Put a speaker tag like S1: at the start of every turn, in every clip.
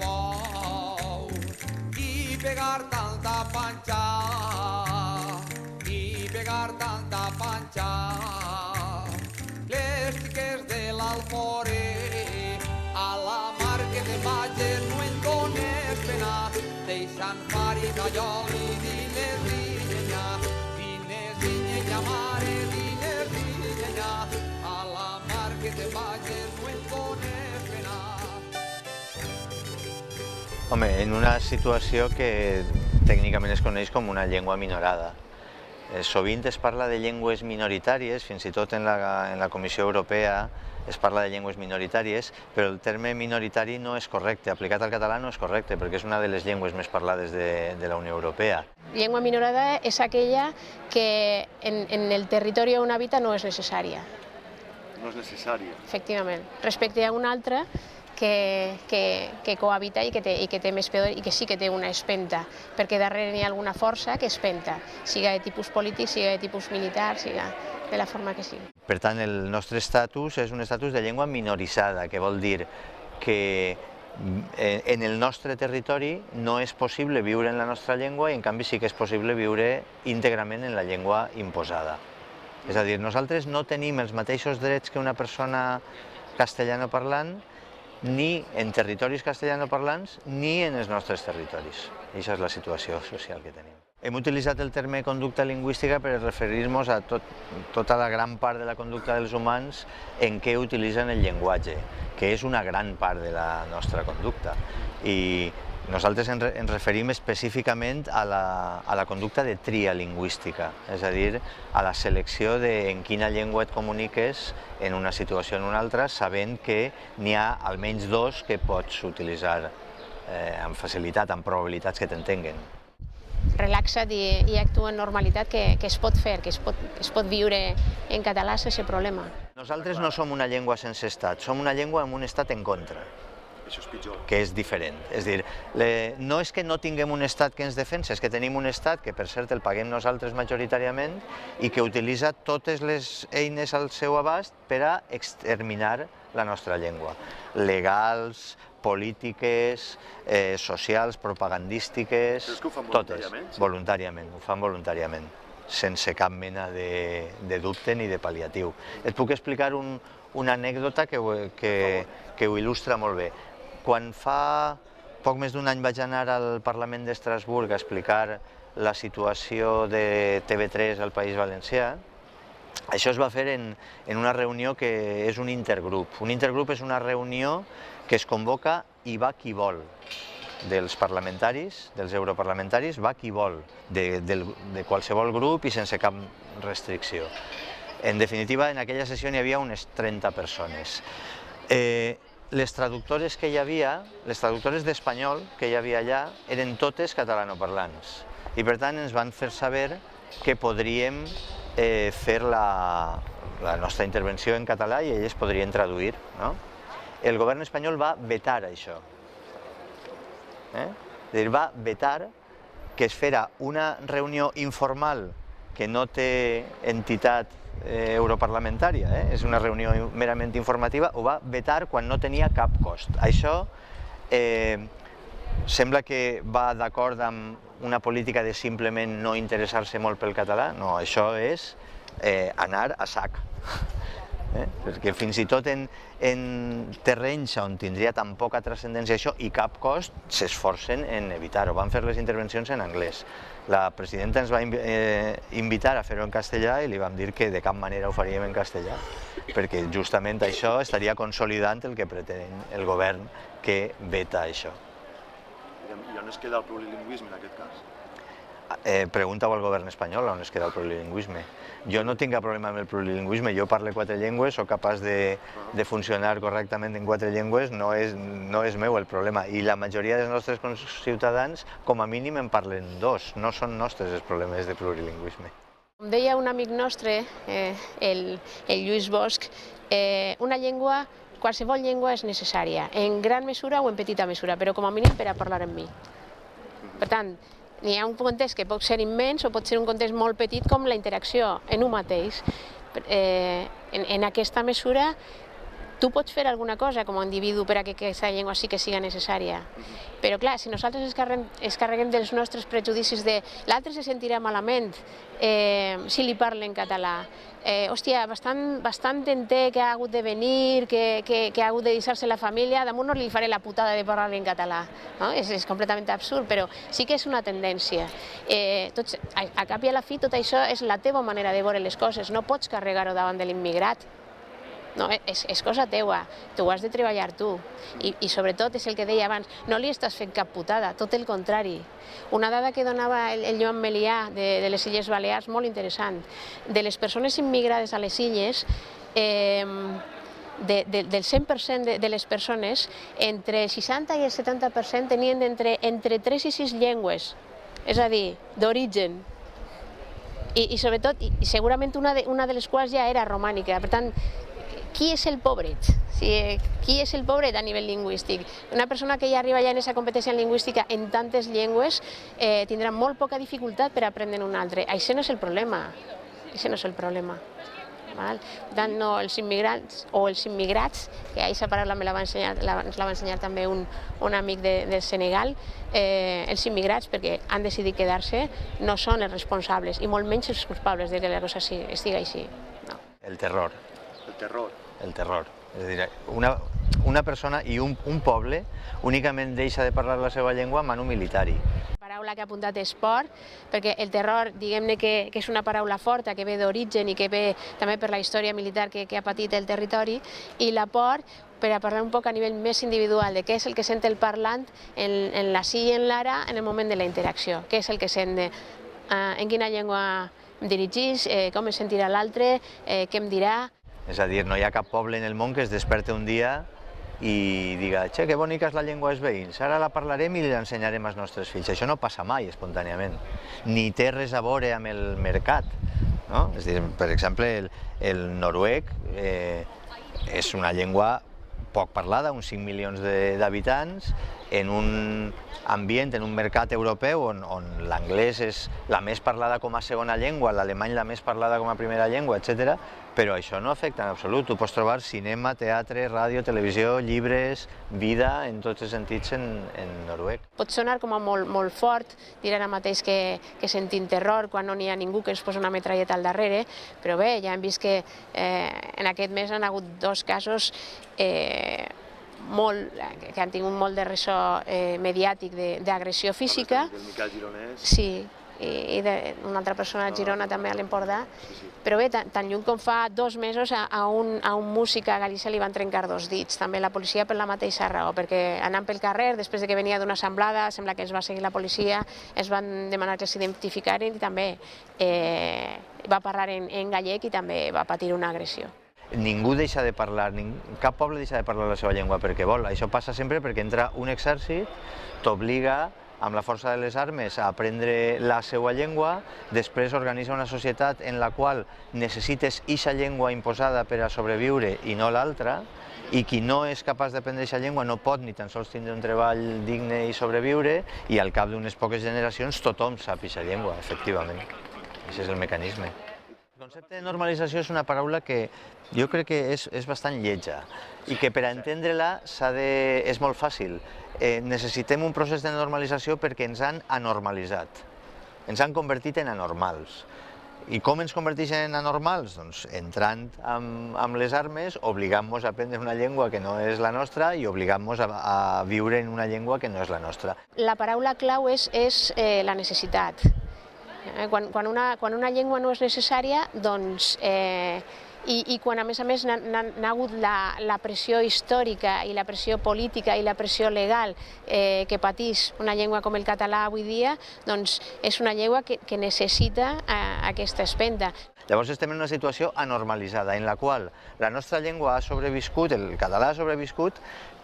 S1: pou y pegar tanta pancha les tiques de l'Alforé a la mar que te vagis no en dones pena deixant fari gallol i dines vinyenya mare dines vinyenya a la mar que te vagis no en dones pena.
S2: Home, en una situació que tècnicament es coneix com una llengua minorada. Sovint es parla de llengües minoritàries, fins i tot en la Comissió Europea es parla de llengües minoritàries, però el terme minoritari no és correcte, aplicat al català no és correcte, perquè és una de les llengües més parlades de la Unió Europea.
S3: Llengua minorada és aquella que en el territori on habita no és necessària.
S4: No és necessària.
S3: Efectivament, respecte a una altra que cohabita i que té més poder i que sí que té una espenta, perquè darrere hi ha alguna força que espenta, siga de tipus polític, siga de tipus militar, siga de la forma que sigui.
S2: Per tant, el nostre estatus és un estatus de llengua minoritzada, que vol dir que en el nostre territori no és possible viure en la nostra llengua i en canvi sí que és possible viure íntegrament en la llengua imposada. És a dir, nosaltres no tenim els mateixos drets que una persona castellanoparlant ni en territoris castellanoparlants ni en els nostres territoris. Aquesta és la situació social que tenim. Hem utilitzat el terme conducta lingüística per referir-nos a tota la gran part de la conducta dels humans en què utilitzen el llenguatge, que és una gran part de la nostra conducta. I nosaltres ens referim específicament a la conducta de tria lingüística, és a dir, a la selecció de en quina llengua et comuniques en una situació o en una altra, sabent que n'hi ha almenys dos que pots utilitzar amb facilitat, amb probabilitats que t'entenguen.
S3: Relaxa't i actua amb normalitat, que es pot fer, que es pot viure en català sense problema.
S2: Nosaltres no som una llengua sense estat, som una llengua amb un estat en contra.
S4: Això és pitjor.
S2: Que és diferent. És dir, no és que no tinguem un estat que ens defensa, és que tenim un estat que, per cert, el paguem nosaltres majoritàriament i que utilitza totes les eines al seu abast per a exterminar la nostra llengua. Legals, polítiques, socials, propagandístiques, totes. Voluntàriament, ho fan voluntàriament, sense cap mena de dubte ni de pal·liatiu. Et puc explicar una anècdota que ho il·lustra molt bé. Quan fa poc més d'un any vaig anar al Parlament d'Estrasburg a explicar la situació de TV3 al País Valencià, això es va fer en una reunió que és un intergrup. Un intergrup és una reunió que es convoca i va qui vol. Dels parlamentaris, dels europarlamentaris, va qui vol, de qualsevol grup i sense cap restricció. En definitiva, en aquella sessió n'hi havia unes 30 persones. Les traductores que hi havia, les traductores d'espanyol que hi havia allà, eren totes catalanoparlants. I per tant ens van fer saber que podríem fer la nostra intervenció en català i elles podrien traduir. El govern espanyol va vetar això. Va vetar que es fera una reunió informal que no té entitat europarlamentària, és una reunió merament informativa, ho va vetar quan no tenia cap cost. Això sembla que va d'acord amb una política de simplement no interessar-se molt pel català. No, això és anar a sac. Perquè fins i tot en terrenys on tindria tan poca transcendència això i cap cost, s'esforcen en evitar-ho. Van fer les intervencions en anglès. La presidenta ens va invitar a fer-ho en castellà i li vam dir que de cap manera ho faríem en castellà, perquè justament això estaria consolidant el que pretén el govern que veta això.
S4: I on es queda el plurilingüisme en aquest cas?
S2: Pregunta-ho al govern espanyol on es queda el plurilingüisme. Jo no tinc cap problema amb el plurilingüisme, jo parlo 4 llengües, soc capaç de funcionar correctament en 4 llengües, no és meu el problema. I la majoria dels nostres ciutadans, com a mínim, en parlen 2, no són nostres els problemes de plurilingüisme.
S3: Com deia un amic nostre, el Lluís Bosch, qualsevol llengua és necessària, en gran mesura o en petita mesura, però com a mínim per a parlar amb mi. Per tant, n'hi ha un context que pot ser immens o pot ser un context molt petit com la interacció en un mateix. En aquesta mesura tu pots fer alguna cosa com a individu per a que aquesta llengua sí que siga necessària. Però clar, si nosaltres es carreguem dels nostres prejudicis de l'altre se sentirà malament si li parla en català, hòstia, bastant entenc que ha hagut de venir, que ha hagut de deixar-se la família, damunt no li faré la putada de parlar en català. És completament absurd, però sí que és una tendència. A cap i a la fi, tot això és la teva manera de veure les coses, no pots carregar-ho davant de l'immigrat. No, és cosa teua, tu ho has de treballar tu. I sobretot, és el que deia abans, no li estàs fent cap putada, tot el contrari. Una dada que donava el Joan Melià de les Illes Balears, molt interessant. De les persones immigrades a les illes, del 100% de les persones, entre el 60 i el 70% tenien entre 3 i 6 llengües, és a dir, d'origen. I sobretot, segurament una de les quals ja era romànica. Per tant, qui és el pobret? Qui és el pobret a nivell lingüístic? Una persona que ja arriba ja en aquesta competència lingüística en tantes llengües tindrà molt poca dificultat per aprendre una altra. Això no és el problema. Això no és el problema. Per tant, no, els immigrants o els immigrats, que aquesta paraula ens la va ensenyar també un amic del Senegal, els immigrats, perquè han decidit quedar-se, no són els responsables i molt menys els culpables de que la cosa estigui així.
S2: El terror.
S4: El terror.
S2: El terror. És a dir, una persona i un poble únicament deixa de parlar la seva llengua manu militari.
S3: La paraula que ha apuntat és por, perquè el terror, diguem-ne que és una paraula forta, que ve d'origen i que ve també per la història militar que ha patit el territori, i la por, per a parlar un poc a nivell més individual de què és el que sent el parlant en la sí i en l'ara en el moment de la interacció, què és el que sent, en quina llengua em dirigís, com em sentirà l'altre, què em dirà.
S2: És a dir, no hi ha cap poble en el món que es desperti un dia i diga, che, que bonica és la llengua dels veïns, ara la parlarem i l'ensenyarem als nostres fills. Això no passa mai espontàniament, ni té res a veure amb el mercat. És a dir, per exemple, el noruec és una llengua poc parlada, uns 5 milions d'habitants, en un ambient, en un mercat europeu on l'anglès és la més parlada com a segona llengua, l'alemany la més parlada com a primera llengua, etc. Però això no afecta en absolut. Tu pots trobar cinema, teatre, ràdio, televisió, llibres, vida, en tots els sentits en noruec.
S3: Pot sonar com a molt fort, dir ara mateix que sentim terror quan no n'hi ha ningú que ens posa una metralleta al darrere, però bé, ja hem vist que en aquest mes han hagut 2 casos que han tingut molt de ressò mediàtic d'agressió física.
S4: El Miquel Gironès.
S3: Sí, i d'una altra persona a Girona també a l'Empordà. Però bé, tan lluny com fa 2 mesos a un músic a Galícia li van trencar 2 dits, també la policia per la mateixa raó, perquè anant pel carrer, després de que venia d'una assemblada, sembla que els va seguir la policia, es van demanar que s'identificaren i també va parlar en gallec i també va patir una agressió.
S2: Ningú deixa de parlar, cap poble deixa de parlar la seva llengua perquè vol. Això passa sempre perquè entra un exèrcit, t'obliga amb la força de les armes a aprendre la seva llengua, després organitza una societat en la qual necessites eixa llengua imposada per a sobreviure i no l'altra, i qui no és capaç d'aprendre aquesta llengua no pot ni tan sols tindre un treball digne i sobreviure, i al cap d'unes poques generacions tothom sap aquesta llengua, efectivament. Aquest és el mecanisme. El concepte de normalització és una paraula que jo crec que és bastant lletja i que per a entendre-la és molt fàcil. Necessitem un procés de normalització perquè ens han anormalitzat, ens han convertit en anormals. I com ens converteixen en anormals? Doncs entrant amb les armes, obligant-nos a aprendre una llengua que no és la nostra i obligant-nos a viure en una llengua que no és la nostra.
S3: La paraula clau és la necessitat. Quan una llengua no és necessària, doncs, i quan a més n'ha hagut la pressió històrica i la pressió política i la pressió legal que pateix una llengua com el català avui dia, doncs és una llengua que necessita aquesta espenta.
S2: Llavors estem en una situació anormalitzada, en la qual la nostra llengua ha sobreviscut, el català ha sobreviscut,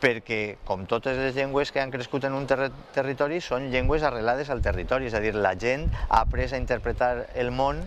S2: perquè, com totes les llengües que han crescut en un territori, són llengües arrelades al territori, és a dir, la gent ha après a interpretar el món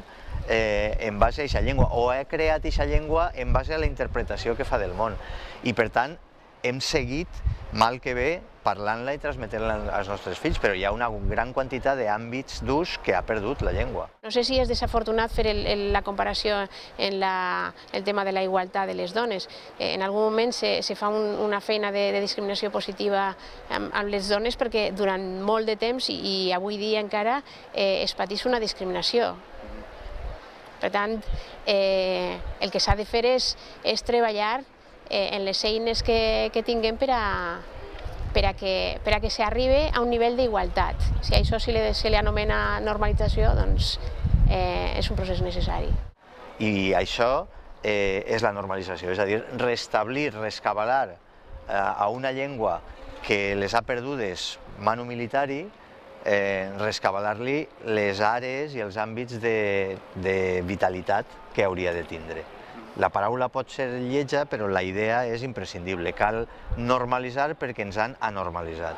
S2: en base a aquesta llengua, o ha creat aquesta llengua en base a la interpretació que fa del món. I, per tant, hem seguit, mal que bé, parlant-la i transmetent-la als nostres fills, però hi ha una gran quantitat d'àmbits d'ús que ha perdut la llengua.
S3: No sé si és desafortunat fer la comparació en el tema de la igualtat de les dones. En algun moment se fa una feina de discriminació positiva amb les dones perquè durant molt de temps i avui dia encara es pateix una discriminació. Per tant, el que s'ha de fer és treballar en les eines que tinguem per a que s'arribi a un nivell d'igualtat. Si a això se li anomena normalització, doncs és un procés necessari.
S2: I això és la normalització, és a dir, restablir, rescabalar a una llengua que les ha perdudes manu militari, rescabalar-li les àrees i els àmbits de vitalitat que hauria de tindre. La paraula pot ser lletja, però la idea és imprescindible. Cal normalitzar perquè ens han anormalitzat.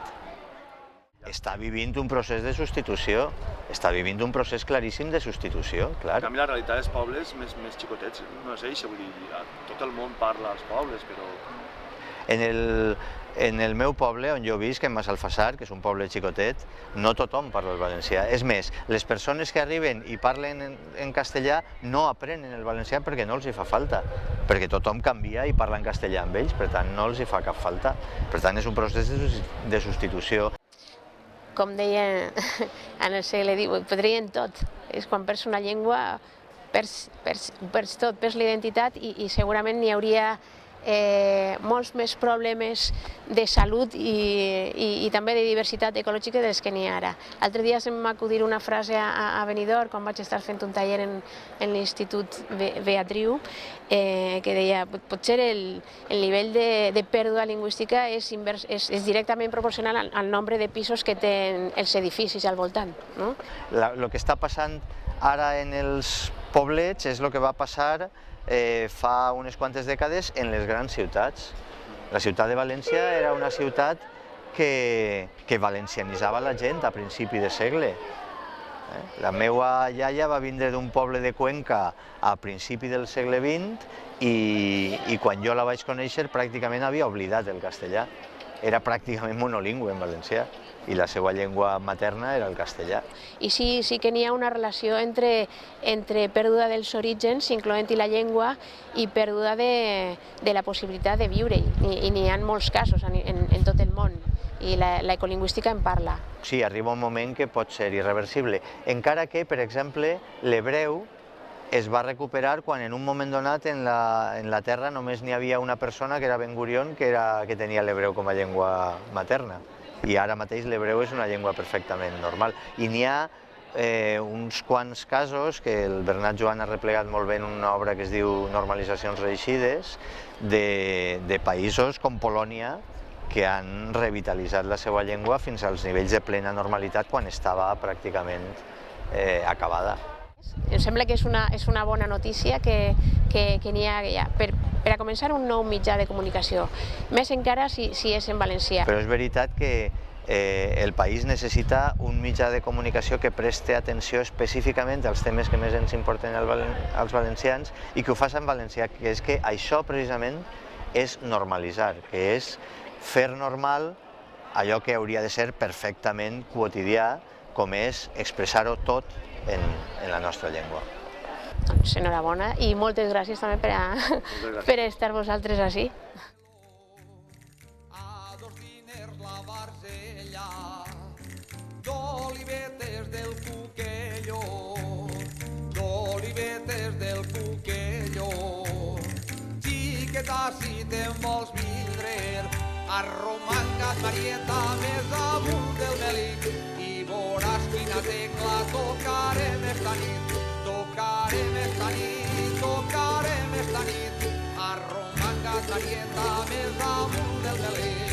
S2: Està vivint un procés de substitució, està vivint un procés claríssim de substitució, clar.
S4: En canvi, la realitat dels pobles més xicotets no és això, vull dir, tot el món parla als pobles, però...
S2: En el meu poble, on jo visc, en Massalfassar, que és un poble xicotet, no tothom parla el valencià. És més, les persones que arriben i parlen en castellà no aprenen el valencià perquè no els hi fa falta, perquè tothom canvia i parla en castellà amb ells, per tant no els hi fa cap falta. Per tant, és un procés de substitució.
S3: Com deia en el segle XVIII, perdrien tot. És quan perds una llengua, perds tot, perds l'identitat i segurament n'hi hauria molts més problemes de salut i també de diversitat ecològica dels que n'hi ha ara. L'altre dia se'm va acudir una frase a Benidorm, quan vaig estar fent un taller en l'Institut Beatriu, que deia potser el nivell de pèrdua lingüística és directament proporcional al nombre de pisos que tenen els edificis al voltant.
S2: El que està passant ara en els poblets és el que va passar fa unes quantes dècades en les grans ciutats. La ciutat de València era una ciutat que valencianitzava la gent a principi de segle. La meva iaia va vindre d'un poble de Cuenca a principi del segle XX i quan jo la vaig conèixer pràcticament havia oblidat el castellà. Era pràcticament monolingüe en valencià i la seva llengua materna era el castellà.
S3: I sí que n'hi ha una relació entre pèrdua dels orígens, incloent-hi la llengua, i pèrdua de la possibilitat de viure-hi. I n'hi ha molts casos en tot el món, i l'ecolingüística en parla.
S2: Sí, arriba un moment que pot ser irreversible, encara que, per exemple, l'hebreu es va recuperar quan en un moment donat en la Terra només n'hi havia una persona, que era Ben Gurion, que tenia l'hebreu com a llengua materna. I ara mateix l'hebreu és una llengua perfectament normal. I n'hi ha uns quants casos, que el Bernat Joan ha replegat molt bé en una obra que es diu Normalitzacions reeixides, de països com Polònia, que han revitalitzat la seva llengua fins als nivells de plena normalitat quan estava pràcticament acabada.
S3: Em sembla que és una bona notícia que n'hi ha per a començar un nou mitjà de comunicació, més encara si és en valencià.
S2: Però és veritat que el país necessita un mitjà de comunicació que preste atenció específicament als temes que més ens importen als valencians i que ho faci en valencià, que és que això precisament és normalitzar, que és fer normal allò que hauria de ser perfectament quotidià, com és expressar-ho tot en la nostra llengua.
S3: Doncs enhorabona i moltes gràcies també per estar vosaltres ací.
S1: A dos diners la Barzella, d'olivetes del Cuquello, d'olivetes del Cuquello. Xiqueta, si te'n vols vindre, arromanga't Marieta més amunt del Melic i veuràs quina tecla tocarem esta nit, tocarem esta nit, tocarem esta nit, arromanga't Marieta més amunt del Melic.